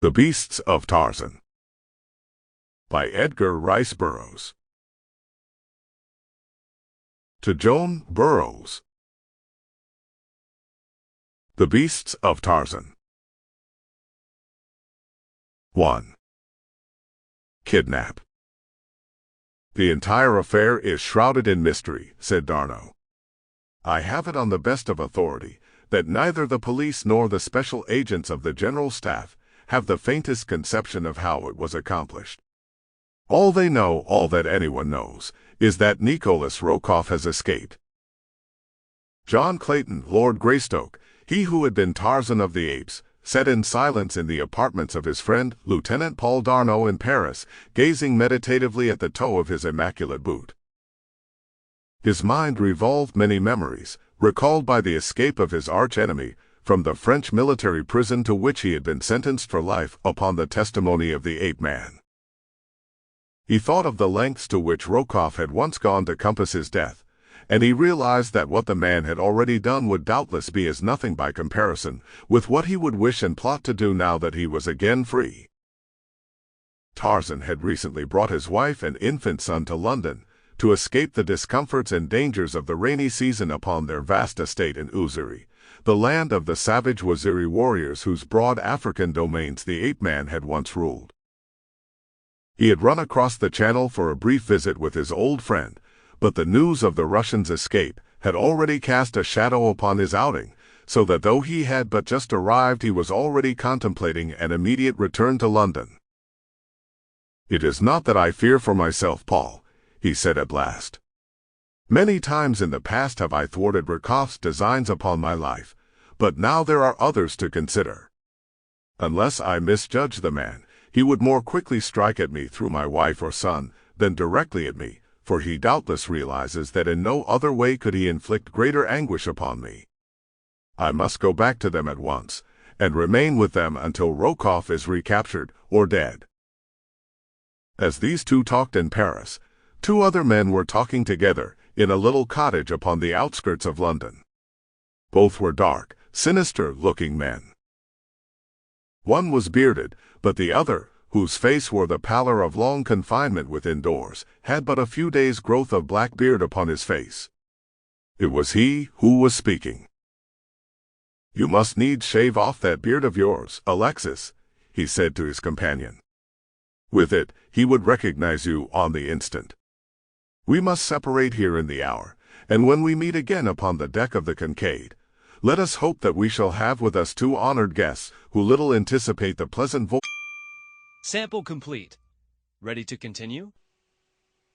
The Beasts of Tarzan by Edgar Rice Burroughs. To Joan Burroughs. The Beasts of Tarzan. 1. Kidnap. The entire affair is shrouded in mystery, said D'Arnaud. I have it on the best of authority that neither the police nor the special agents of the General Staff have the faintest conception of how it was accomplished. All they know, all that anyone knows, is that Nicholas Rokoff has escaped. John Clayton, Lord Greystoke, he who had been Tarzan of the Apes, sat in silence in the apartments of his friend, Lieutenant Paul D'Arnaud in Paris, gazing meditatively at the toe of his immaculate boot. His mind revolved many memories, recalled by the escape of his arch-enemy from the French military prison to which he had been sentenced for life upon the testimony of the ape-man. He thought of the lengths to which Rokoff had once gone to compass his death, and he realized that what the man had already done would doubtless be as nothing by comparison with what he would wish and plot to do now that he was again free. Tarzan had recently brought his wife and infant son to London to escape the discomforts and dangers of the rainy season upon their vast estate in Uziri, the land of the savage Waziri warriors whose broad African domains the ape-man had once ruled. He had run across the channel for a brief visit with his old friend, but the news of the Russians' escape had already cast a shadow upon his outing, so that though he had but just arrived, he was already contemplating an immediate return to London. "It is not that I fear for myself, Paul," he said at last. "Many times in the past have I thwarted Rokoff's designs upon my life, but now there are others to consider. Unless I misjudge the man, he would more quickly strike at me through my wife or son than directly at me, for he doubtless realizes that in no other way could he inflict greater anguish upon me. I must go back to them at once, and remain with them until Rokoff is recaptured or dead." As these two talked in Paris, two other men were talking together in a little cottage upon the outskirts of London. Both were dark, sinister-looking men. One was bearded, but the other, whose face wore the pallor of long confinement within doors, had but a few days' growth of black beard upon his face. It was he who was speaking. "You must needs shave off that beard of yours, Alexis," he said to his companion. "With it, he would recognize you on the instant. We must separate here in the hour, and when we meet again upon the deck of the Kincaid, let us hope that we shall have with us two honored guests who little anticipate the pleasant voice." Sample complete. Ready to continue?